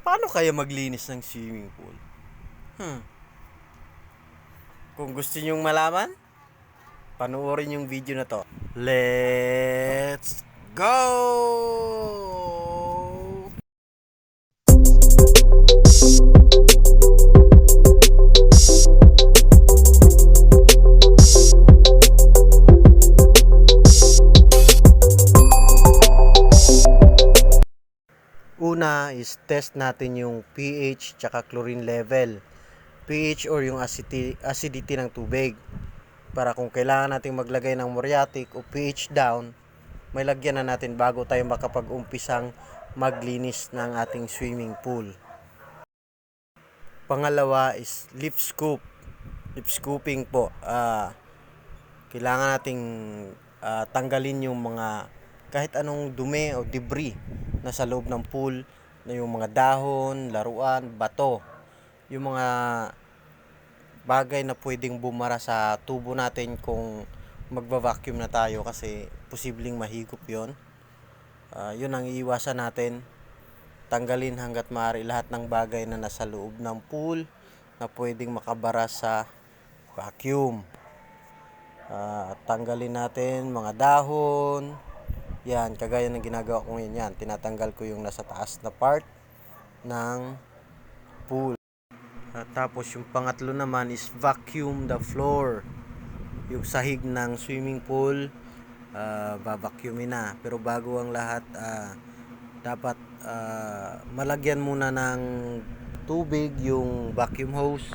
Paano kaya maglinis ng swimming pool? Hmm. Kung gusto nyong malaman, panoorin yung video na to. Let's go! Una is test natin yung pH tsaka chlorine level. pH or yung acidity ng tubig. Para kung kailangan nating maglagay ng muriatic o pH down, may lagyan na natin bago tayo makapag-umpisang maglinis ng ating swimming pool. Pangalawa is lip scoop. Lip scooping po. Kailangan nating tanggalin yung mga kahit anong dumi o debris na sa loob ng pool, na yung mga dahon, laruan, bato, yung mga bagay na pwedeng bumara sa tubo natin kung magva-vacuum na tayo, kasi posibleng mahigop yon. Yun ang iiwasan natin. Tanggalin hanggat maaari lahat ng bagay na nasa loob ng pool na pwedeng makabara sa vacuum. Tanggalin natin mga dahon. Yan, kagaya ng ginagawa ko ngayon yan. Tinatanggal ko yung nasa taas na part ng pool. Tapos yung pangatlo naman is vacuum the floor. Yung sahig ng swimming pool, ba-vacuumin na. Pero bago ang lahat, dapat malagyan muna ng tubig yung vacuum hose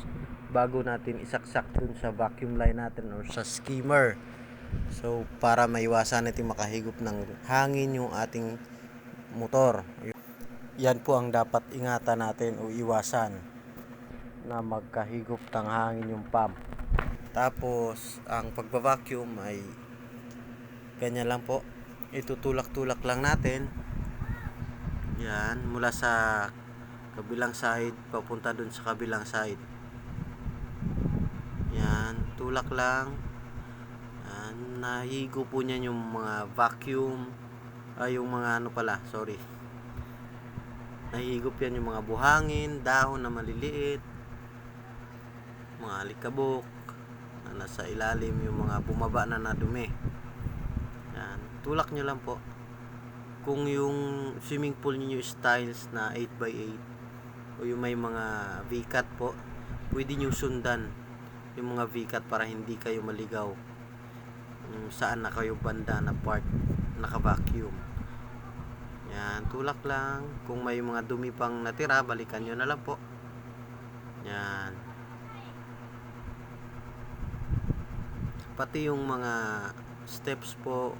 bago natin isaksak dun sa vacuum line natin or sa skimmer. So para maiwasan natin makahigop ng hangin yung ating motor. Yan po ang dapat ingatan natin o iwasan, na magkahigop ng hangin yung pump. Tapos ang pagba-vacuum ay ganyan lang po. Itutulak-tulak lang natin. Yan, mula sa kabilang side papunta dun sa kabilang side. Yan, tulak lang. Yan, nahigo po niyan yung mga vacuum, yung mga nahihigop yan yung mga buhangin, dahon na maliliit, mga alikabok na nasa ilalim, yung mga bumaba na nadumi. Yan, tulak nyo lang po. Kung yung swimming pool niyo styles na 8x8 o yung may mga V-cut po, pwede nyo sundan yung mga V-cut para hindi kayo maligaw kung saan na kayo banda na part naka-vacuum. Yan, tulak lang. Kung may mga dumi pang natira, balikan nyo na lang po. Yan. Pati yung mga steps po,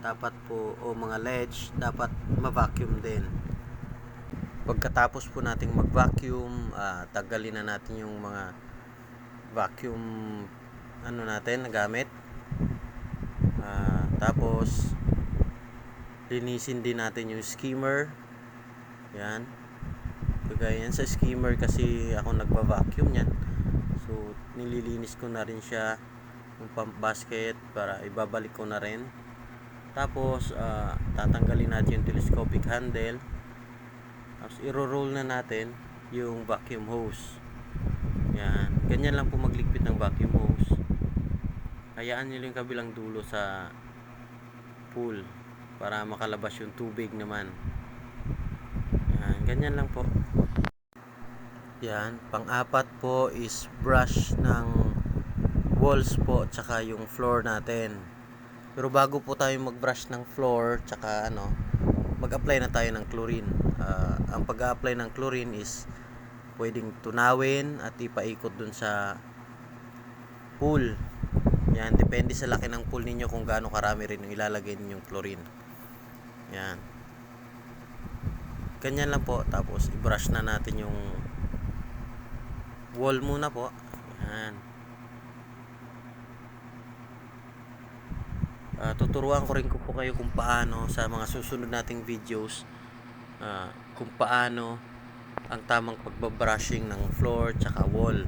dapat po, o mga ledge, dapat ma-vacuum din. Pagkatapos po nating mag-vacuum, tanggalin na natin yung mga vacuum natin na gamit. Tapos linisin din natin yung skimmer. Yan. Kagaya yan sa skimmer, kasi ako nagba-vacuum yan. So nililinis ko na rin siya, yung pump basket, para ibabalik ko na rin. Tapos tatanggalin natin yung telescopic handle. Tapos iro-roll na natin yung vacuum hose. Yan. Ganyan lang po magligpit ng vacuum hose. Hayaan nyo yung kabilang dulo sa pool para makalabas yung tubig naman. Yan. Ganyan lang po. Yan. Pang-apat po is brush ng walls po tsaka yung floor natin. Pero bago po tayo mag-brush ng floor tsaka mag-apply na tayo ng chlorine. Ang pag-a-apply ng chlorine is pwedeng tunawin at ipaikot dun sa pool. Yan, depende sa laki ng pool ninyo kung gaano karami rin yung ilalagay ninyong chlorine. Yan. Ganyan lang po. Tapos i-brush na natin yung wall muna po. Yan. Tuturuan ko rin po kayo kung paano sa mga susunod nating videos, kung paano ang tamang pagbabrushing ng floor tsaka wall.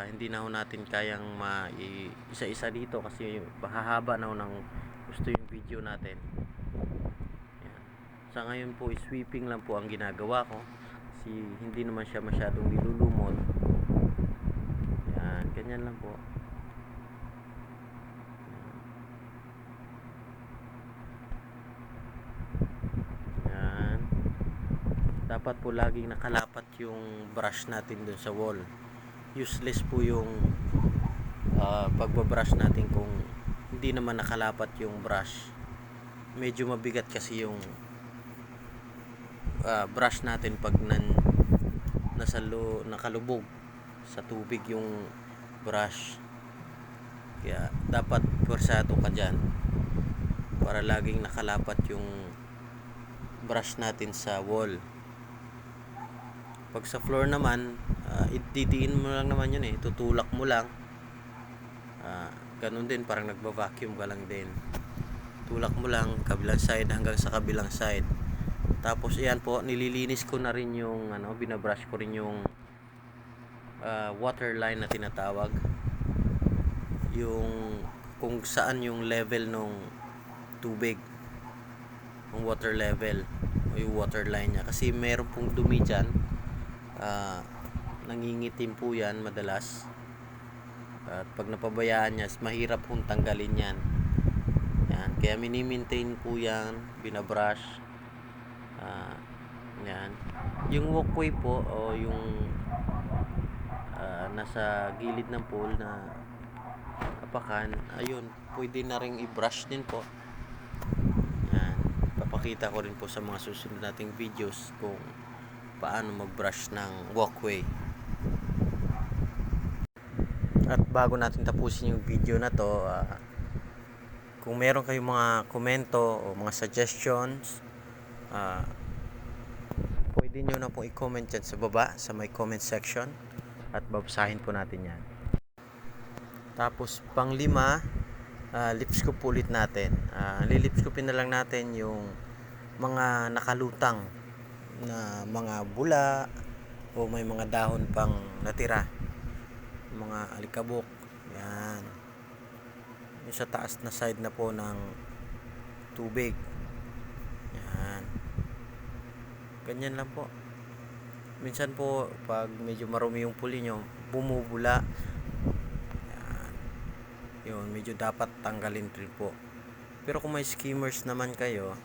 Hindi na ho natin kayang isa-isa dito kasi mahahaba na ho ng gusto yung video natin. Yan. Sa ngayon po, sweeping lang po ang ginagawa ko. Kasi hindi naman siya masyadong nilulumot. Yan, ganyan lang po. Yan. Dapat po laging nakalapat yung brush natin dun sa wall. Useless po yung pagbabrush natin kung hindi naman nakalapat yung brush. Medyo mabigat kasi yung brush natin pag nakalubog sa tubig yung brush. Kaya dapat pwersado ka dyan para laging nakalapat yung brush natin sa wall. Pag sa floor naman, ididiin mo lang naman yun, tutulak mo lang. Ganun din, parang nagba-vacuum ka lang din. Tulak mo lang kabilang side hanggang sa kabilang side. Tapos iyan po, nililinis ko na rin yung binabrush ko rin yung water line na tinatawag. Yung kung saan yung level ng tubig, yung water level o yung water line niya. Kasi meron pong dumi dyan, nangingitim po yan madalas. At pag napabayaan niya, mahirap pong tanggalin yan. Yan. Kaya mini-maintain po yan, binabrush. Yan. Yung walkway po o yung nasa gilid ng pool na apakan, ayun, pwede na rin i-brush din po. Yan. Papakita ko rin po sa mga susunod nating videos kung paano mag-brush ng walkway. At bago natin tapusin yung video na to, kung meron kayong mga komento o mga suggestions, pwede nyo na pong i-comment dyan sa baba sa may comment section at babasahin po natin yan. Tapos pang-5, lips scoop ulit natin. Lilips scoopin na lang natin yung mga nakalutang na mga bula o may mga dahon pang natira, mga alikabok. Yan, yung sa taas na side na po ng tubig. Yan, ganyan lang po. Minsan po pag medyo marumi yung puli nyo, bumubula. Yan, yun, medyo dapat tanggalin rin po. Pero kung may skimmers naman kayo,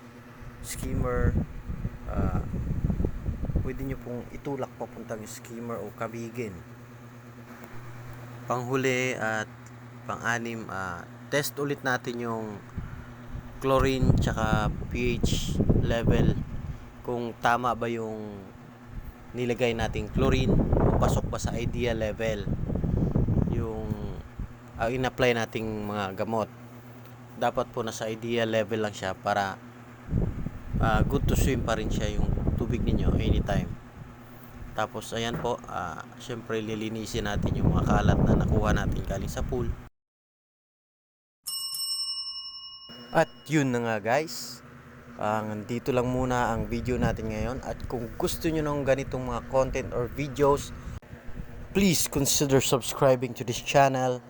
pwede nyo pong itulak papuntang skimmer o kabigin. Panghuli at pang-anim, test ulit natin yung chlorine tsaka pH level, kung tama ba yung nilagay nating chlorine o pasok ba sa ideal level yung in-apply nating mga gamot. Dapat po nasa ideal level lang siya para good to swim pa rin siya yung tubig ninyo anytime. Tapos ayan po, syempre lilinisin natin yung mga kalat na nakuha natin galing sa pool. At yun na nga guys, dito lang muna ang video natin ngayon. At kung gusto nyo ng ganitong mga content or videos, please consider subscribing to this channel.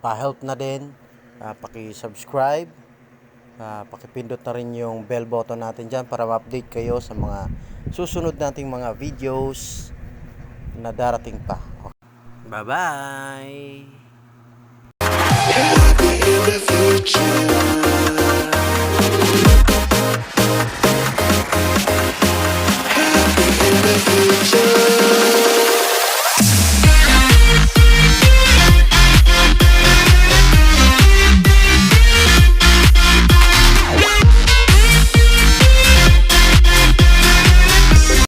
Pa-help na din, paki-subscribe, pakipindot na rin yung bell button natin dyan para ma-update kayo sa mga susunod nating mga videos na darating pa. Bye bye. Happy in the future. Happy in the future.